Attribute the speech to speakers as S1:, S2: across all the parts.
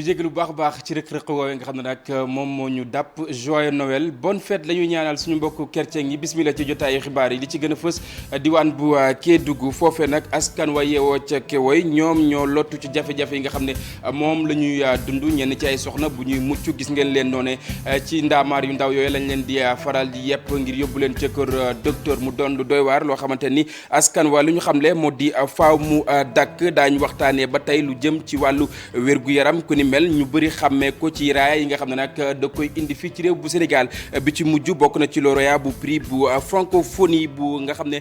S1: jégalu bu baax a baax ci rëq-rëq woowee nga xam ne nag moom moo ñu dàpp joyeux Noël bonne fête la ñuy ñaanal suñu mbokku chrétien yi bismillah ci jotaayu xibaar yi li ci gën a fës diwaan bu Kédougou foofee nag askan wa yeewoo ca Kewoy ñoom ñoo lottu ci jafe-jafe yi nga xam ne moom la ñuy dund ñenn ci ay soxna bu ñuy mucc gis ngeen leen noone ci ndaamaar yu ndaw yooyu lañ leen di faral di yepp ngir yóbbu leen ca kër docteur mu doon lu doy waar loo xamante ni askan wa lu ñu xamle moo di faaw mu dakk daañu waxtaanee ba tey lu jëm ci wàllu wér-gu-yaram ku ni mel ñu bëri xàmmee ko ci raaya yi nga xam ne nag da koy indi fii ci réew bu Sénégal bi ci mujj bokk na ci lauréat bu prix bu francophonie bu nga xam ne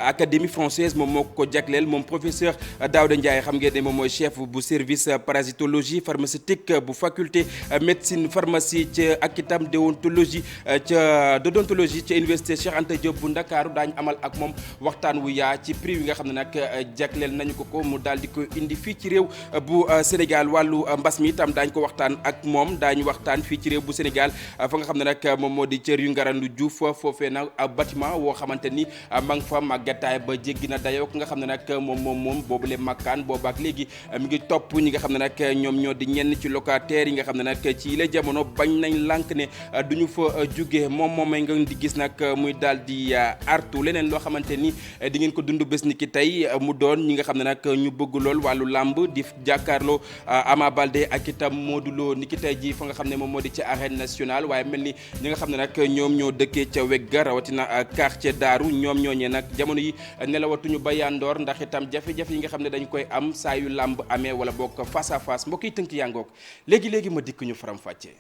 S1: académie française moom moo ko jagleel moom professeur Daouda Ndiaye xam ngeen ne moom mooy chef bu service parasitologie pharmaceutique bu faculté médecine pharmacie ca ak itam déontologie ca odontologie ca université Cheikh Anta Diop bu Ndakaaru daañu amal ak moom waxtaan wu yaa ci prix yi nga xam ne nag jagleel nañu ko mu daal di ko indi fii ci réew bu Sénégal wàllu mbas mi itam daañu ko waxtaan ak moom daañu waxtaan fii ci réew bu Sénégal fa nga xam ne nag moom moo di cër yu Ngarandu Diouf foofee nag bâtiment woo xamante ni ma nga fa màggataay ba jéggi na dayoo nga xam ne nag moom boobule makkaan boobaak léegi mi ngi topp ñi nga xam ne nag ñoom ñoo di ñenn ci locataires yi nga xam ne nag ci la jamono bañ nañ lànk ne duñu fa jugee moomay nga di gis nag muy daal di artu leneen loo xamante ni di ngeen ko dund bés ni ki tey mu doon ñi nga xam ne nag ñu bëgg lool wàllu làmb di jàkkaarloo Ama Baldé ak itam Modou Lo ni ki tey ji fa nga xam ne moom moo di ci arène nationale waaye mel ni ñi nga xam ne nag ñoom ñoo dëkkee ca Wegga rawatina quartier Daaru ñoom ñooñee nag jamono yi nelawatuñu ba yandoor ndax itam jafe-jafe yi nga xam ne dañ koy am saa yu làmb amee wala bokk face à face mbokk yi tënk yangoog léegi ma dikk ñu faram fàccee.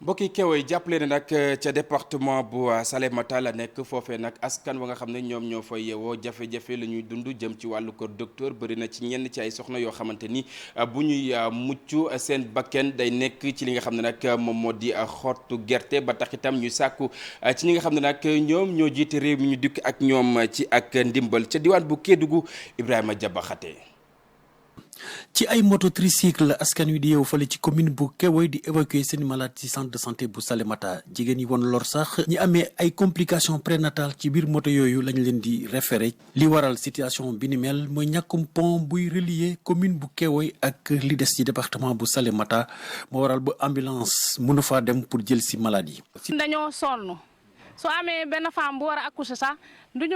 S1: mbokki Kewoy jàppale ne nag ca département bu Salémata la nekk foofee nag askan wa nga xam ne ñoom ñoo fa yeewoo jafe-jafe la ñuy dund jëm ci wàllu kër docteur bëri na ci ñenn ci ay soxna yoo xamante ni bu ñuy mucc seen bakken day nekk ci li nga xam ne nag moom moo di xottu gerte ba tax itam ñu sàkku ci ñi nga xam ne nag ñoom ñoo jiite réew mi ñu dikk ak ñoom ci ak ndimbal ca diwaan bu Kédougou Ibrahima Jabaxate
S2: ci ay moto tricycle la askan wi di yeewu fale ci commune bu Kewoy di évacuer seen malade ci centre de santé bu Salémata jigéen yi woon lor sax ñi amee ay complications prénatales ci biir moto yooyu lañ leen di référé li waral situation bi ni mel mooy ñàkkum pont buy relier commune bu Kewoy ak li des ci département bu Salémata moo waral ba ambulance mënu faa dem pour jël si malade yi.
S3: dañoo sonn soo amee benn femme bu war a accoucher sax duñ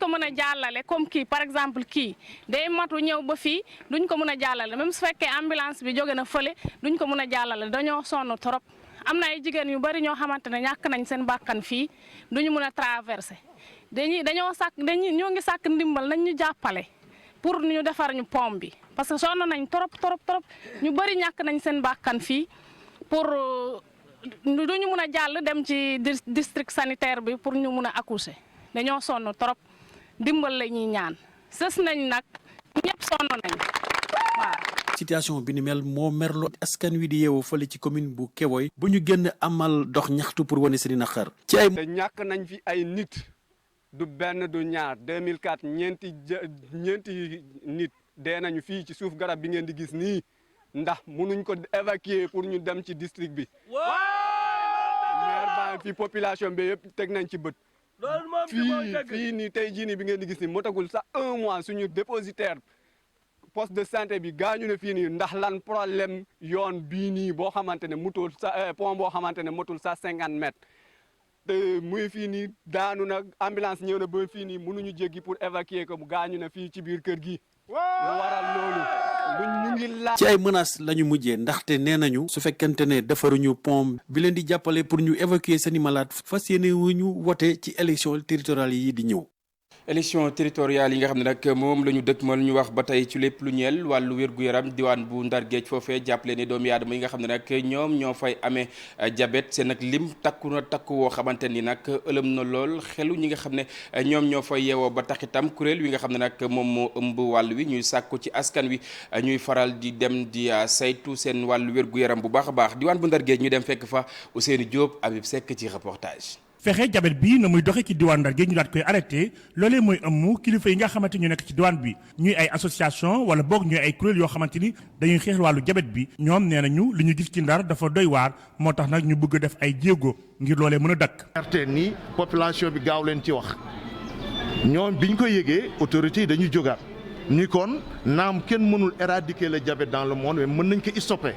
S3: ko mën a jàllale comme kii par exemple kii day matu ñëw ba fii duñ ko mën a jàllale même su fekkee ambulance bi jóge na fële duñ ko mën a jàllale dañoo sonn trop. am na ay jigéen yu bari ñoo xamante ne ñàkk nañ seen bakkan fii duñu mën a traverser ñoo ngi sàkk ndimbal nañ ñu jàppale pour ñu defar ñu pont bi parce que sonn nañ trop ñu bari ñàkk nañ seen bakkan fii pour. duñu mun a jàll dem ci district sanitaire bi pour ñu mun a accoucher dañoo sonn trop dimbal la ñuy ñaan sës nañ nag ñëpp sonn nañ waaw.
S2: situation bi ni mel moo merloo askan wi di yeewoo fële ci commune bu Kewoy bu ñu génn amal dox ñaxtu pour wane seen naqar ci ay
S4: te ñàkk nañ fi ay nit du benn du ñaar 2004 ñeenti nit dee nañu fii ci suuf garab bi ngeen di gis nii ndax munuñ ko évacuer pour ñu dem ci district bi maire baa fi population bi yëpp teg nañ ci bët fii nii tey jii nii bi ngeen di gis ni motagul sax 1 mois suñu dépositaire poste de santé bi gaañu ne fii nii ndax lan problème yoon bii nii boo xamante ne mutul sa pont boo xamante ne motul sax 50 mètres te muy fii nii daanu nag ambulance ñëw na ba fii nii mënuñu jéggi pour évacuer ko mu gaañu na fii ci biir kër gi lu waral loolu
S2: ci ay menaces la ñu mujjee ndaxte nee nañu su fekkente ne defaruñu pont bi leen di jàppale pour ñu évacuer seeni malade fas yéene wu ñu wote ci élection territoriale yi di ñëw.
S1: élection territoriale yi nga xam ne nag moom la ñu dëkkmal ñu wax ba tey ci lépp lu ñeel wàllu wér-gu-yaram diwaan bu Ndar Géej foofee jàppale ne doomu aadama yi nga xam ne nag ñoom ñoo fay amee diabète seen nag lim takku woo xamante ni nag ëlëm na lool xelu ñi nga xam ne ñoom ñoo fay yeewoo ba tax itam kuréel wi nga xam ne nag moom moo ëmb wàll wi ñuy sàkku ci askan wi ñuy faral di dem di saytu seen wàllu wér-gu-yaram bu baax a baax diwaan bu Ndar Géej ñu dem fekk fa Ousseynou Diop Habib Seck ci reportage.
S5: fexe jabet bi na muy doxee ci diwaan Ndar Géej ñu daat koy arrêté loolee mooy ëmm kilifa yi nga xamante ñu nekk ci diwaan bi ñuy ay association wala boog ñuy ay kuréel yoo xamante ni dañuy xeex wàllu jabet bi ñoom nee nañu li ñu gis ci Ndar dafa doy waar moo tax nag ñu bëgg a def ay jéego ngir loolee mën a dakk
S6: arte ni population bi gaaw leen ci wax ñoom biñ ko yëgee autorités yi dañuy jógaat ni kon naam kenn mënul éradiquer le diabète dans le monde mais mën nañ ko stopper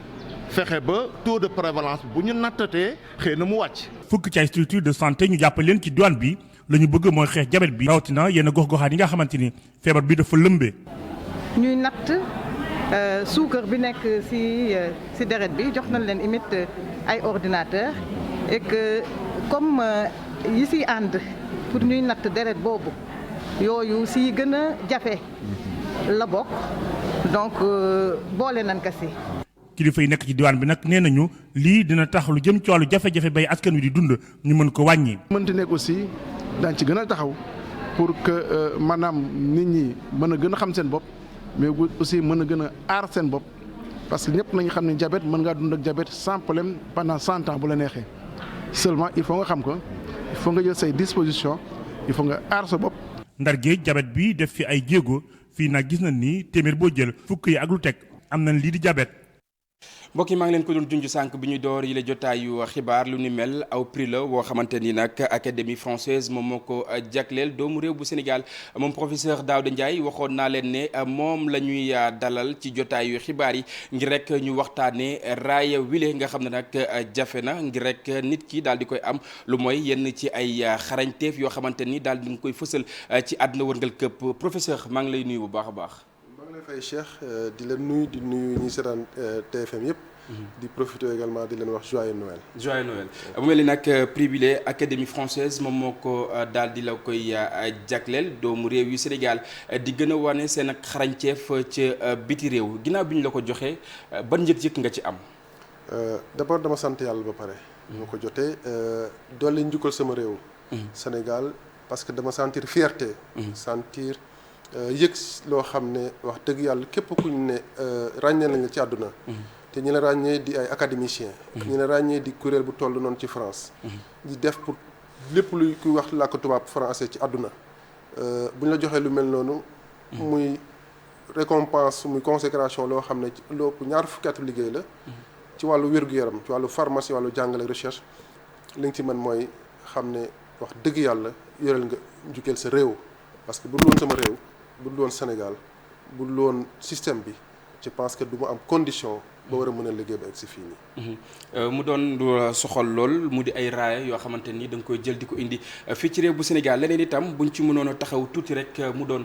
S6: fexe ba taux de prévalence bu ñu nattatee xëy na mu wàcc.
S5: fukk ci ay structure de santé ñu jàppale leen ci douane bi la ñu bëgg mooy xeex diabète bi rawatina yenn gox-goxaan yi nga xamante ni feebar bi dafa lëmbee.
S7: ñuy natt suukar bi nekk ci deret bi jox nañ leen imit ay ordinateur et que comme yi ci ànd pour ñuy natt deret boobu yooyu ci gën a jafe la bokk donc boole nañ ko ci.
S5: kilifa yi nekk ci diwaan bi nag nee nañu lii dina tax lu jëm ci wàllu jafe-jafe bay askan wi di dund ñu mën ko wàññi.
S8: mënti nekk aussi daañu ci gën a taxaw pour que maanaam nit ñi mën a gën a xam seen bopp mais aussi mën a gën a aar seen bopp parce que ñëpp nañu xam ne diabète mën ngaa dund ak diabète sans problème pendant 100 ans bu la neexee seulement il faut nga xam ko il faut nga jël say dispositions il faut nga aar sa bopp.
S5: Ndar géej diabète bi def fi ay jéego fii nag gis nañ ni téeméer boo jël fukk yi ak lu teg am nañ lii di diabète.
S1: mbokk yi maa ngi leen ko doon junj sànq bi ñu door yi la jotaayu xibaar lu ni mel aw prix la woo xamante ni nag académie française moom moo ko jagleel doomu réew bu Sénégal moom professeur Daouda Ndiaye waxoon naa leen ne moom la ñuy dalal ci jotaayu xibaar yi ngir rek ñu waxtaanee raaya wile nga xam ne nag jafe na ngir rek nit ki daal di koy am lu mooy yenn ci ay xarañteef yoo xamante ni daal di nga koy fësal ci àdduna wërngal këpp professeur maa ngi lay nuyu bu baax a baax.
S9: fay Cheikh di leen nuyu di nuyu ñi seetaan TFM yëpp. di profiter également di leen wax joyeux Noël.
S1: joyeux Noël bu mel ni nag prix bi la académie française moom moo ko daal di la koy jagleel doomu réew yu Sénégal di gën a wane seen ak xarañceef ca biti réew ginnaaw bi ñu la ko joxee ban njëg-njëg nga ci am.
S9: d'abord dama sant yàlla ba pare. moo ko jotee dolli njukkal sama réew. Sénégal parce que dama sentir fierté. sentir. yëg loo xam ne wax dëgg yàlla képp ku ñu ne ràññee nañ la ci àdduna te ñi la ràññee di ay académiciens ñi la ràññee di kuréel bu toll noonu ci France di def pour lépp luy kuy wax làkk tubaab français ci àdduna bu ñu la joxee lu mel noonu muy récompense muy consécration loo xam ne loo ñaar fukki atu liggéey la ci wàllu wér-gu-yaram ci wàllu pharmacie wàllu jàngale recherche li nga ci mën mooy xam ne wax dëgg yàlla yoreel nga njukkeel sa réew parce que bu dul woon sama réew bu dul woon Sénégal bu dul woon système bi je pense que du ma am condition ba war a mën a liggéey ba egg si fii nii.
S1: mu doon lu soxal lool mu di ay raaya yoo xamante ni da nga koy jël di ko indi fii ci réew bu Sénégal leneen itam buñ ci mënoon a taxaw tuuti rek mu doon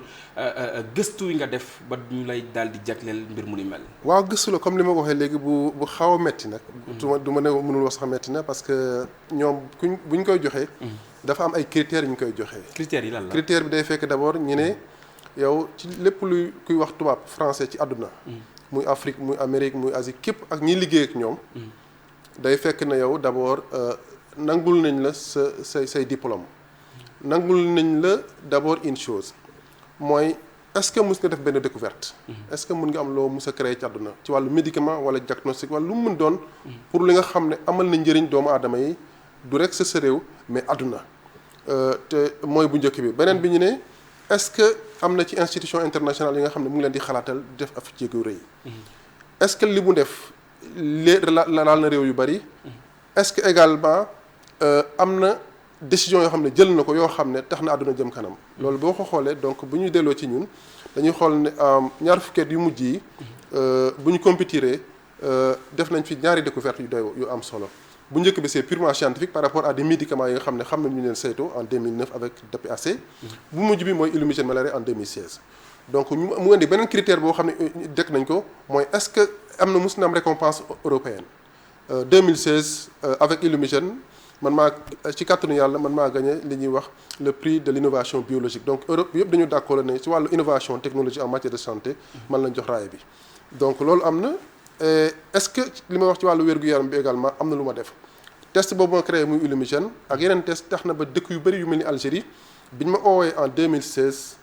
S1: gëstu yi nga def ba ñu lay daal di jagleel mbir mu ni mel.
S9: waaw gëstu la comme li ma ko waxee léegi bu xaw a metti nag. du ma ne mënul wax sax metti na parce que ñoom buñ koy joxee. dafa am ay critères yu ñu koy joxee.
S1: critères yi lan la
S9: critère bi day fekk d'abord ñu ne. yow ci lépp luy kuy wax tubaab français ci àdduna muy Afrique muy Amérique muy Asie képp ak ñi liggéey ak ñoom day fekk na yow d'abord nangul nañ la say diplôme nangul nañ la d'abord une chose mooy est-ce que mus nga def benn découverte est-ce que mun nga am loo mus a créer ci àdduna ci wàllu médicament wala diagnostic wala lu mu mën doon pour li nga xam ne amal na njëriñ doomu aadama yi du rek sa réew mais àdduna te mooy bu njëkk bi beneen bi ñu ne est-ce que am na ci institution internationale yi nga xam ne mu ngi leen di xalaatal def af jéego rëy est-ce que li mu def laal na réew yu bari est-ce que également am na décision yoo xam ne jël na ko yoo xam ne tax na àdduna jëm kanam loolu boo ko xoolee donc bu ñuy delloo ci ñun dañuy xool ne ñaar fukkeet yu mujj yi bu ñu compétiree def nañ fi ñaari découverte yu doy yu am solo bu njëkk bi c'est purement scientifique par rapport à des médicaments yi nga xam ne xam nañ ñu leen saytoo en 2009 avec DPAC bu mujj bi mooy Illumigène Malaria en 2016 donc mu indi beneen critère boo xam ne dekk nañ ko mooy est-ce que am na mus na am récompense européenne 2016 avec Illumigène man maa ci kàttanu yàlla man maa gagné li ñuy wax le prix de l'innovation biologique donc Europe yëpp dañu d'accord ne ci wàllu innovation technologie en matière de santé man lañ jox raaya bi donc loolu am na est-ce que li ma wax ci wàllu wér-gu-yaram bi également am na lu ma def test boobu ma créé muy Illumigène ak yeneen test tax na ba dëkk yu bëri yu mel ni Algérie biñ ma oowee en 2016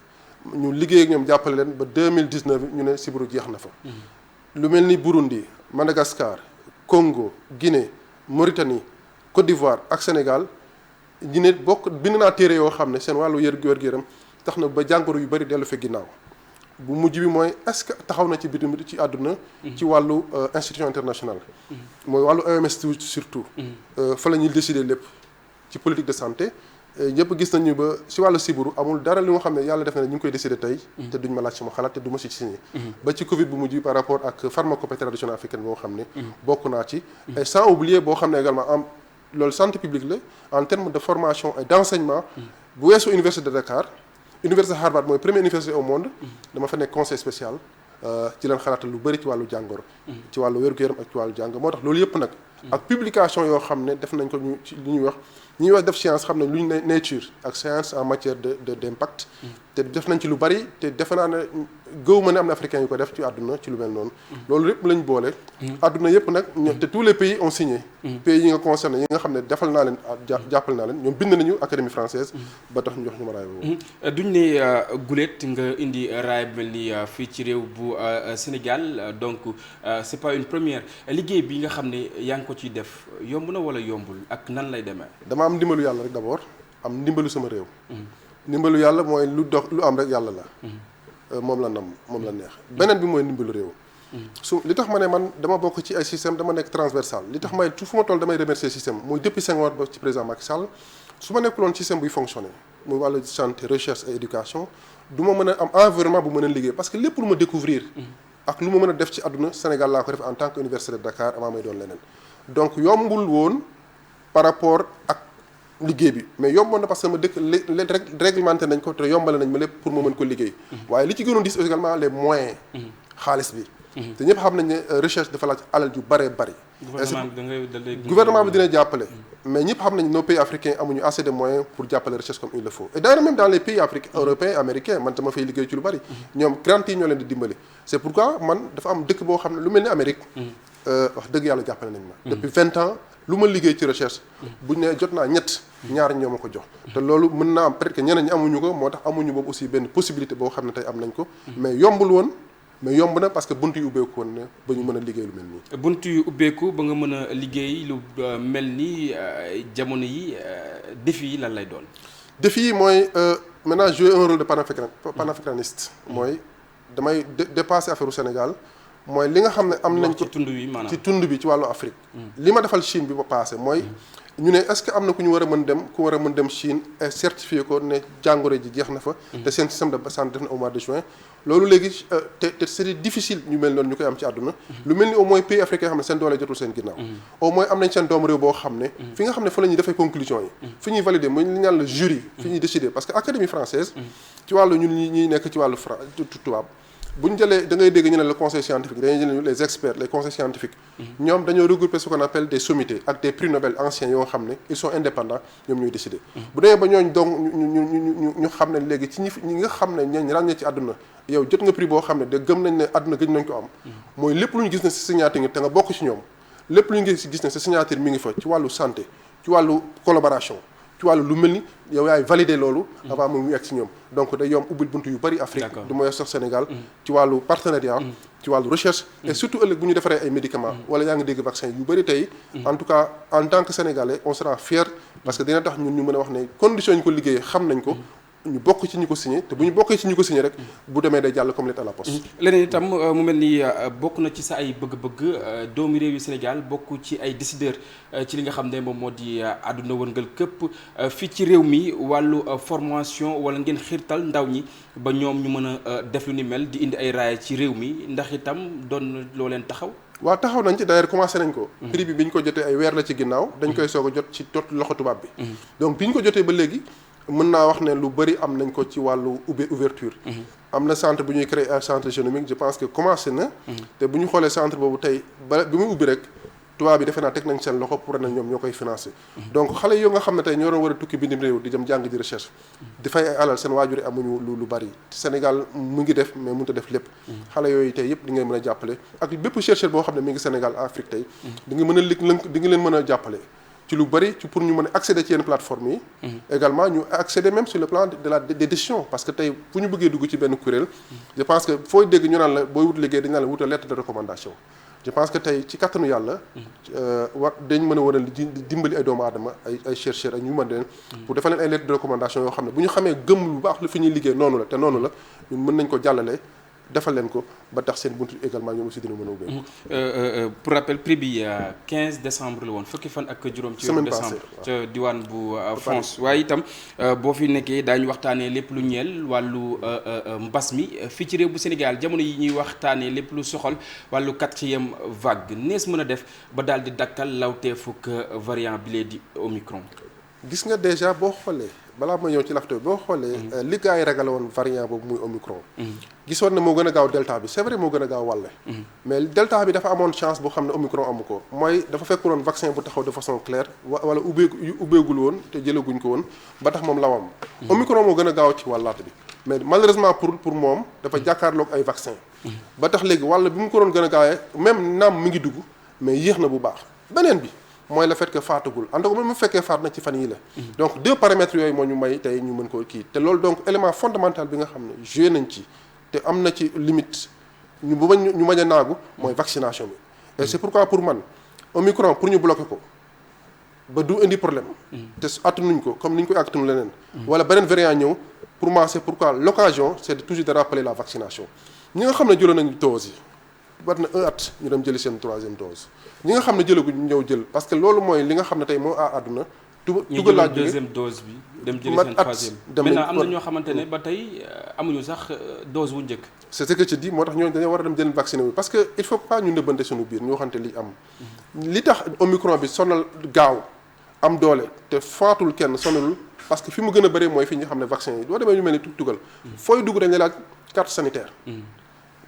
S9: ñu liggéey ak ñoom jàppale leen ba 2019 ñu ne sibiru jeex na fa. lu mel ni Burundi Madagascar Congo Guinée Mauritanie Côte d'Ivoire ak Sénégal ñu ne bind naa téere yoo xam ne seen wàllu wér-gu-yaram tax na ba jàngoro yu bëri dellu fa ginnaaw. bu mujj bi mooy est-ce que taxaw na ci bitim ci àdduna ci wàllu institution internationale mooy wàllu OMS surtout fa la ñuy décider lépp ci politique de santé ñëpp gis nañu ba si wàllu sibiru amul dara li nga xam ne yàlla def na ne ñu ngi koy décider tey te duñ ma laaj sama xalaat te du ma si signé ba ci Covid bu mujj par rapport ak pharmacopée traditionnelle africaine boo xam ne bokk naa ci et sans oublier boo xam ne également am loolu santé publique la en termes de formation et d'enseignement bu weesoo université de Dakar université Harvard mooy première université au monde dama fa nekk conseil spécial ci leen xalaatal lu bëri ci wàllu jàngoro ci wàllu wér-gu-yaram ak ci wàllu jàng moo tax loolu yëpp nag ak publication yoo xam ne def nañ ko ñu ci li ñuy wax def science xam ne lu ñu nature ak science en matière de d'impact te def nañ ci lu bari te defe naa ne gëw ma ne am na africain yu ko def ci àdduna ci lu mel noonu loolu yëpp lañ boole àdduna yëpp nag te tous les pays ont signé pays yi nga concerné yi nga xam ne defal naa leen jàppal naa leen ñoom bind nañu académie française ba tax ñu jox ñu ma raay boobu
S1: duñ ne gulet nga indi raay bu mel ni fii ci réew bu Sénégal donc c'est pas une première liggéey bi nga xam ne yaa ngi ko ciy def yomb na wala yombul ak nan lay demee
S9: dama am ndimbalu yàlla rek d'abord am ndimbalu sama réew ndimbalu yàlla mooy lu am rek yàlla la moom la nam moom la neex beneen bi mooy ndimbalu réew su li tax ma ne man dama bokk ci ay système dama nekk transversal li tax may fu ma toll damay remercier système muy depuis Senghor ba ci président Macky Sall su ma nekkuloon système buy fonctionner muy wàllu santé recherche et éducation du ma mën a am environnement bu mën a liggéey parce que lépp lu ma découvrir ak lu ma mën a def ci àdduna Sénégal laa ko def en tant que université de Dakar avant may doon leneen donc yombul woon par rapport ak liggéey bi mais yomboon na parce que ma dëkk réglementé nañ ko te yombale nañ ma lépp pour ma mën ko liggéey waaye li ci gënoon dis également les moyens xaalis bi te ñëpp xam nañ ne recherche dafa laaj alal ju bëree bëri gouvernement bi dina jàppale mais ñëpp xam nañ nos pays africains amuñu assez de moyens pour jàppale recherche comme il le faut et d'ailleurs même dans les pays africains européens américains man dama fay liggéey ci lu bëri ñoom grant yi ñoo leen di dimbali c'est pourquoi man dafa am dëkk boo xam ne lu mel ni Amérique wax dëgg yàlla jàppale nañ ma depuis 20 ans lu ma liggéey ci recherche buñ ne jot naa ñaar ñoo ma ko jox te loolu mën naa am peut-être que ñeneen ñi amuñu ko moo tax amuñu boobu aussi benn possibilité boo xam ne tey am nañ ko mais yombul woon mais yomb na parce que bunt yu ubbeeku woon na ba ñu mën a liggéey lu mel nii
S1: bunt yu ubbeeku ba nga mën a liggéey lu mel ni jamono yi défi yi lan lay doon
S9: défi yi mooy maintenant jouer un rôle de panafricaniste mooy damay dépasser affaire u Sénégal mooy li nga xam ne am nañ ko ci tund bi ci wàllu Afrique li ma defal Chine bi ba passé mooy ñu ne est-ce que am na ku war a mën dem Chine et certifié ko ne jàngoro ji jeex na fa te seen système de santé def na au mois de juin loolu léegi te c'est difficile ñu mel noonu ñu koy am ci àdduna lu mel ni au moins pays africain xam ne seen doole jotul seen ginnaaw au moins am nañ seen doomu réew boo xam ne fi nga xam ne fa la ñuy defee conclusion yi fi ñuy valider mooy li ñaan la jury fi ñuy décider parce que académie française ci wàllu ñun ñuy nekk ci wàllu tubaab bu ñu jëlee da ngay dégg ñu ne le conseil scientifique dañuy jël les experts les conseils scientifiques ñoom dañoo regrouper ce qu'on appelle des sommités ak des prix Nobel anciens yoo xam ne ils sont indépendants ñoom ñooy décider bu demee ba ñooñ donc ñu xam ne léegi ci ñi nga xam ne ñooñ ràññee ci àdduna yow jot nga prix boo xam ne de gëm nañ ne àdduna gëj nañ ko am mooy lépp lu ñu gis ne si signature ngi te nga bokk ci ñoom lépp lu ñu gis ne sa signature mi ngi fa ci wàllu santé ci wàllu collaboration ci wàllu lu mel ni yow yaay valider loolu avant mu yegg ci ñoom donc day yomb ubbil buntu yu bëri Afrique du mooy sax Sénégal ci wàllu partenariat ci wàllu recherche et surtout ëllëg bu ñu defaree ay médicaments wala yaa ngi dégg vaccin yu bëri tey en tout cas en tant que Sénégalais on sera fier parce que dina tax ñun ñu mën a wax ne conditions yi ñu ko liggéeyee xam nañ ko ñu bokk ci ñi ko signé te bu ñu bokkee ci ñi ko signé rek bu demee day jàll comme lettre à la poste.
S1: leneen itam mu mel ni bokk na ci sa ay bëgg-bëgg doomi réew yu Sénégal bokk ci ay décideurs ci li nga xam ne moom moo di àdduna wërngal këpp fii ci réew mi wàllu formation wala ngeen xiirtal ndaw ñi ba ñoom ñu mën a def lu ni mel di indi ay raaya ci réew mi ndax itam doon loo leen taxaw.
S9: waaw taxaw nañ ci d'ailleurs commencé nañ ko. prix bi ñu ko jotee ay weer la ci ginnaaw. dañ koy soog a jot ci loxo tubaab bi. donc bi ñu ko jotee ba léegi. mën naa wax ne lu bëri am nañ ko ci wàllu ouverture am na centre bu ñuy créer un centre génomique je pense que commencé na te bu ñu xoolee centre boobu tey ba bi muy ubbi rek tubaab bi defe naa teg nañ seen loxo pour ne ñoom ñoo koy financer donc xale yoo nga xam ne tey ñoo doon war a tukki bitim réew di dem jàng ji recherche di fay ay alal seen waajur yi amuñu lu bëri Sénégal mu ngi def mais mënut a def lépp xale yooyu tey yëpp di ngay mën a jàppale ak bépp chercheur boo xam ne mi ngi Sénégal Afrique tey di nga mën a di nga leen mën a jàppale ci lu bëri ci pour ñu mën a accéder ci yenn plateforme yi également ñu accéder même sur le plan des décisions parce que tey bu ñu bëggee dugg ci benn kuréel je pense que fooy dégg ñu naan la booy wut liggéey dañ naan la wutal lettre de recommandation je pense que tey ci kattanu yàlla dañ mën a war a dimbali ay doomu aadama ay chercheurs ak ñu mën leen pour defal leen ay lettre de recommandation yoo xam ne bu ñu xamee gëm lu baax lu fi ñuy liggéey noonu la te noonu la ñun mën nañ ko jàllale defal leen ko ba tax seen buntu également ñoom aussi dina mën a ubbeeku.
S1: pour rappel prix bi 15 décembre la woon fukki fan ak juróom ci weeru décembre ca diwaan bu France waaye itam boo fi nekkee daañu waxtaanee lépp lu ñeel wàllu mbas mi fii ci réew bu Sénégal jamono yi ñuy waxtaanee lépp lu soxal wàllu 4e vague nees mën a def ba daal di dakkal lawteefuk variant bi lee di Omicron.
S9: gis nga déjà boo xoolee balaa ma ñëw ci lafto boo xoolee li gars yi ragale woon variant boobu muy Omicron gisoon ne moo gën a gaaw delta bi c'est vrai moo gën a gaaw wàlle mais delta bi dafa amoon chance boo xam ne Omicron amu ko mooy dafa fekk woon vaccin bu taxaw de façon claire wala ubbeegul woon te jëlaguñ ko woon ba tax moom lawam Omicron moo gën a gaaw ci wàllaat bi mais malheureusement pour moom dafa jàkkaarloog ay vaccin ba tax léegi wàll bi mu ko doon gën a gaawee même naam mi ngi dugg mais yéex na bu baax beneen bi mooy le fait que faatagul en tout cas même mu fekkee faat na ci fan yi la donc 2 paramètres yooyu moo ñu may tey ñu mën ko kii te loolu donc élément fondamental bi nga xam ne joué nañ ci te am na ci limite ñu bañ a naagu mooy vaccination bi et c'est pourquoi pour man Omicron pour ñu bloquer ko ba du indi problème te attanuñ ko comme ni ñu koy attanu leneen wala beneen variant ñëw pour moi c'est pourquoi l'occasion c'est toujours de rappeler la vaccination ñi nga xam ne jëloon nañu dose yi war na 1 at ñu dem jëli seen 3e dose ñi nga xam ne jëlaguñ ñu ñëw jël parce que loolu mooy li nga xam ne tey moo àdduna tugal laa jóge
S1: 2e dose bi dem jëli seen 3e maintenant am na ñoo xamante ne ba tey amuñu sax dose wu njëkk
S9: c'est ce que je dis moo tax ñooñu dañoo war a dem jël vacciné wu parce que il faut pas ñu nëbbante suñu biir ñu waxante li am li tax Omicron bi sonal gaaw am doole te faatul kenn sonalul parce que fi mu gën a bëree mooy fi ñu xam ne vaccin yi doo demee ñu mel ni tugal fooy dugg dañ la laaj carte sanitaire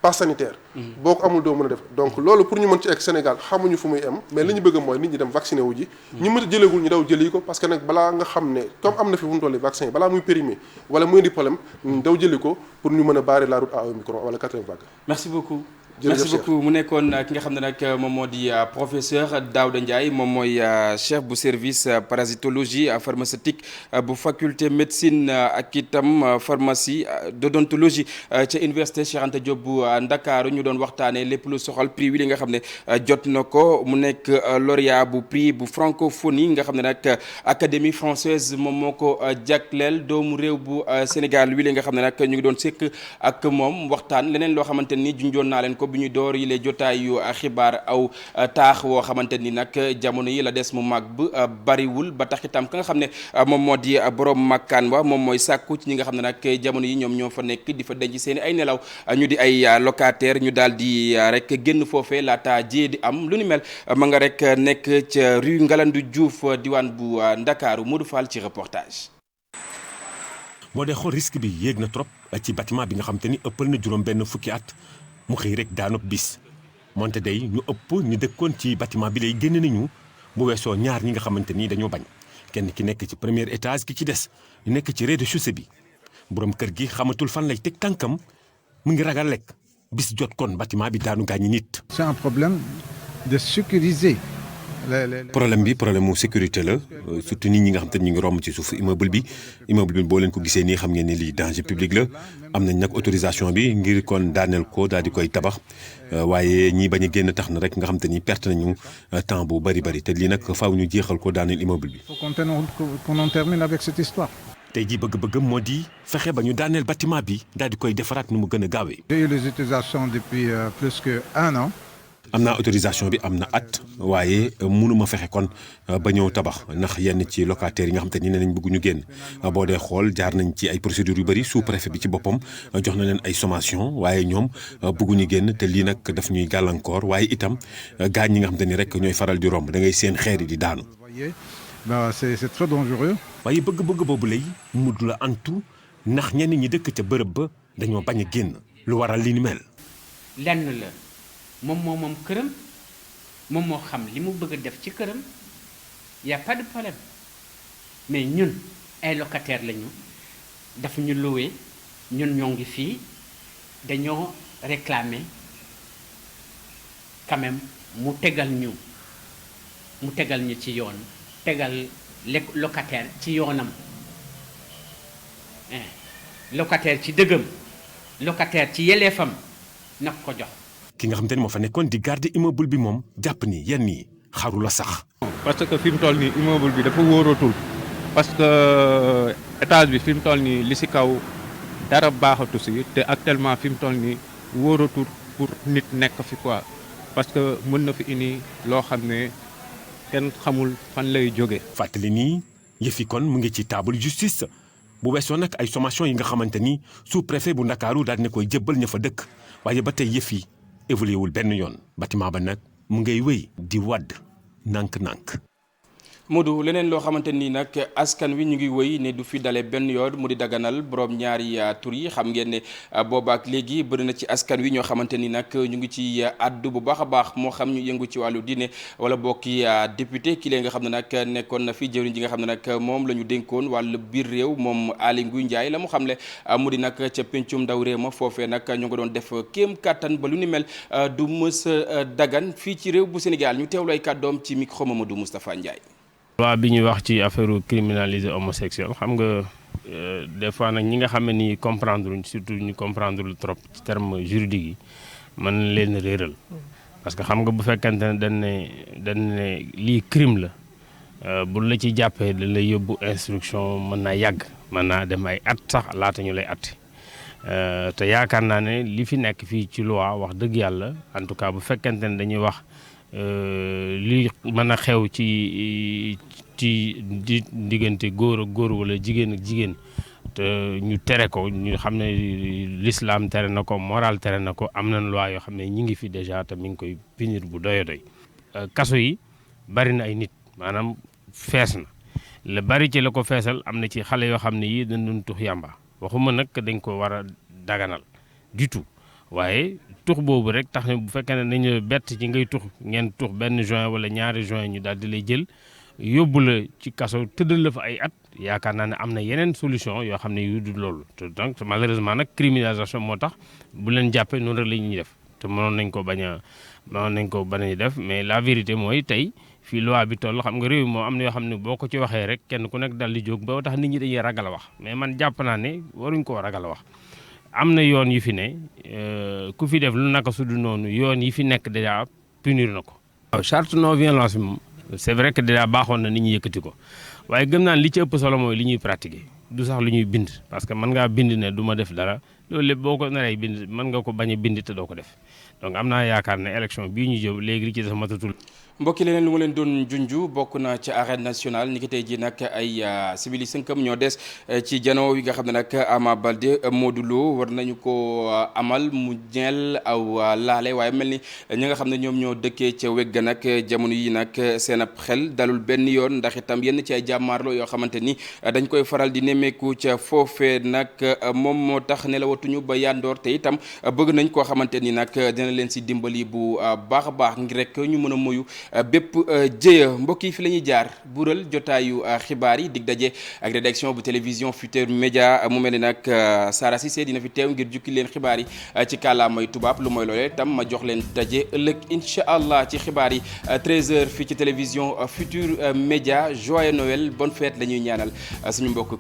S9: passe sanitaire boo ko amul doo mën a def donc loolu pour ñu mën ci egg Sénégal xamuñu fu muy am mais li ñu bëgg mooy nit ñi dem vacciné wu ji ñu mën a jëleegul ñu daw jëli ko parce que nag balaa nga xam ne comme am na fi fu mu toll vaccin yi balaa muy périmé wala muy indi problème ñu daw jëli ko pour ñu mën a barrer la route à Omicron wala 4e vague.
S1: merci beaucoup. merci beaucoup mu nekkoon ki nga xam ne nag moom moo di professeur Daouda Ndiaye moom mooy chef bu service parasitologie pharmaceutique bu faculté médecine ak itam pharmacie d'odontologie ca université Cheikh Anta Diop bu Ndakaaru ñu doon waxtaanee lépp lu soxal prix wi li nga xam ne jot na ko mu nekk lauréat bu prix bu francophonie nga xam ne nag académie française moom moo ko jagleel doomu réew bu Sénégal wi li nga xam ne nag ñu ngi doon sekk ak moom waxtaan leneen loo xamante ni junjoon naa leen ko bi ñu door yi lay jotaayu xibaar aw taax woo xamante ni nag jamono yi la des mu mag bu bariwul ba tax itam ka nga xam ne moom moo di borom makkaan wa moom mooy sàkku ci ñi nga xam ne nag jamono yi ñoom ñoo fa nekk di fa denc seen ay nelaw ñu di ay locataire ñu daal di rek génn foofee laata jiyee di am lu ni mel ma nga rek nekk ca rue Ngalandou Diouf diwaan bu Ndakaaru Modou Fall ci reportage.
S10: boo dee xool risque bi yéeg na trop ci bâtiment bi nga xam te ni ëppal na juróom benn fukki at mu xëy rek daanop bis moonte day ñu ëpp ñu dëkkoon ci bâtiment bi lay génn nañu bu weesoo ñaar ñi nga xamante ni dañoo bañ kenn ki nekk ci premier étage ki ci des ñu nekk ci rez-de-chaussée bi borom kër gi xamatul fan lay teg tànkam mu ngi ragal lekk bis jot kon bâtiment bi daanu gaañi nit.
S11: C'est un problème de sécuriser.
S10: problème bi problème mu sécurité la surtout nit ñi nga xam te ñu ngi romb ci suuf immeuble bi boo leen ko gisee nii xam ngeen ne lii danger public la am nañ nag autorisation bi ngir kon daaneel ko daal di koy tabax waaye ñii bañ a génn tax na rek nga xam te ni perte nañu temps bu bari te lii nag faaw ñu jeexal ko daaneel immeuble bi.
S11: Faut qu'on en termine avec cette histoire.
S10: tey jii bëgg-bëggam moo di fexe ba ñu daaneel bâtiment bi daal di koy defaraat nu mu gën a gaawee.
S11: J'ai eu les autorisations depuis plus que 1 an.
S10: am naa autorisation bi am na at waaye mënuma fexe kon ba ñëw tabax ndax yenn ci locataires yi nga xam te ni ne nañ bëgg ñu génn boo dee xool jaar nañ ci ay procédures yu bëri sous préfet bi ci boppam jox na leen ay sommation waaye ñoom bëgguñu génn te lii nag daf ñuy gàllankoor waaye itam gaañ ñi nga xam te ni rek ñooy faral di romb da ngay seen xeer yi di daanu.
S11: C'est très dangereux.
S10: waaye bëgg-bëgg boobu lay mujj la antu ndax ñenn ñi dëkk ca bërëb ba dañoo bañ a génn lu waral li ni mel.
S12: lenn la. moom këram moom moo xam li mu bëgg a def ci këram y a pas de problème mais ñun ay locataires lañu daf ñu loué ñun ñoo ngi fii dañoo réclamer quand même mu tegal ñu ci yoon tegal locataire ci yoonam locataire ci dëggam locataire ci yelleefam nag ko jox.
S10: ki nga xam te ne moo fa nekkoon di garder immeuble bi moom jàpp ni yenn yi xaru la sax.
S13: parce que fi mu toll nii immeuble bi dafa wóoratul parce que étage bi fi mu toll nii li si kaw dara baaxatu si te actuellement fi mu toll nii wóoratul pour nit nekk fi quoi parce que mën na fi indi loo xam ne kenn xamul fan lay jóge.
S10: fàttali nii yëfi kon mu ngi ci table justice bu weesoo nag ay sommation yi nga xamante ni sous-préfet bu Ndakaaru daal ne koy jébbal ña fa dëkk waaye ba tey yëf yi évolué wul benn yoon bâtiment ba nag mu ngay wéy di wadd nànk-nànk.
S1: Modou leneen loo xamante ni nag askan wi ñu ngi wëy ne du fi dale benn yoon mu di daganal borom ñaari tur yi xam ngeen ne boobaak léegi bëri na ci askan wi ñoo xamante ni nag ñu ngi ci addu bu baax a baax moo xam ñu yëngu ci wàllu diine wala bokki député ki lee nga xam ne nag nekkoon na fi jëwriñ ji nga xam ne nag moom la ñu dénkoon wàllu biir réew moom Aly Ngouille Ndiaye la mu xamle mu di nag ca pencum ndaw réew ma foofee nag ñu nga doon def kéem kattan ba lu ni mel du mës a dagan fii ci réew bu Sénégal ñu teewlu ay kàddoom ci micro Mamadou Moustapha Ndiaye.
S14: loi bi ñuy wax ci affaire criminaliser homosexuel xam nga des fois nag ñi nga xam ne ni comprendre luñ surtout ñu comprendre lu trop ci terme juridique yi mën leen réeral parce que xam nga bu fekkente ne dañ ne lii crime la bu la ci jàppee da lay yóbbu instruction mën naa yàgg mën naa dem ay at sax laata ñu lay atte te yaakaar naa ne li fi nekk fii ci loi wax dëgg yàlla en tout cas bu fekkente ne dañuy wax li mën a xew ci diggante góor ak góor wala jigéen ak jigéen te ñu tere ko ñu xam ne l'islam tere na ko moral tere na ko am nañ loi yoo xam ne ñi ngi fi déjà te mi ngi koy punir bu doy kaso yi bari na ay nit maanaam fees na la bari ci la ko feesal am na ci xale yoo xam ne yii dañ doon tux yàmba waxuma nag dañ ko war a daganal du tout waaye tux boobu rek tax ne bu fekkee ne dañu bett ci ngay tux ngeen tux benn juin wala ñaari juin ñu daal di lay jël yóbbu la ci kaso tëddal la fa ay at yaakaar naa ne am na yeneen solution yoo xam ne yu du loolu te donc malheureusement nag criminalisation moo tax bu leen jàppee noonu rek la ñuy def te mënoon nañ ko bañ a def mais la vérité mooy tey fii loi bi toll xam nga réew moo am na yoo xam ne boo ko ci waxee rek kenn ku nekk dal di jóg ba tax nit ñi dañuy ragal a wax mais man jàpp naa ne waruñ koo ragal a wax. am na yoon yu fi ne ku fi def lu naka su du noonu yoon yi fi nekk déjà punir na ko. waaw charte non violence bi moom c'est vrai que déjà baaxoon na nit ñi yëkkati ko waaye gëm naa li ci ëpp solo mooy li ñuy pratiquer du sax lu ñuy bind parce que mën ngaa bind ne du ma def dara loolu lépp boo ko naree bind mën nga ko bañ a bind te doo ko def donc am naa yaakaar ne élection bii ñu jëm léegi li ci def matatul.
S1: mbokki leneen lu ma leen doon junju bokk na ci arène nationale ni ki tey ji nag ay civili sënkam ñoo des ci janoo yi nga xam ne nag Ama Baldé Modou Lo war nañu ko amal mu ñeel aw laale waaye mel ni ñi nga xam ne ñoom ñoo dëkkee ca wegga nag jamono yi nag seen ab xel dalul benn yoon ndax itam yenn ci ay jàmmaarloo yoo xamante ni dañ koy faral di nemmeeku ca foofee nag moom moo tax nelawatuñu ba yandoor te itam bëgg nañ koo xamante ni nag dina leen si dimbali bu baax a baax ngir rek ñu mën a moyu bépp jëya mbokk yi fi la ñuy jaar buural jotaayu xibaar yi dig daje ak rédaction bu télévision Futurs Médias mu mel ni nag Sara Cissé dina fi teew ngir jukki leen xibaar yi ci kàllaamay tubaab lu mooy loolee tam ma jox leen daje ëllëg incha allah ci xibaar yi 13h fii ci télévision Futurs Médias joyeux Noël bonne fête la ñuy ñaanal suñu mbokk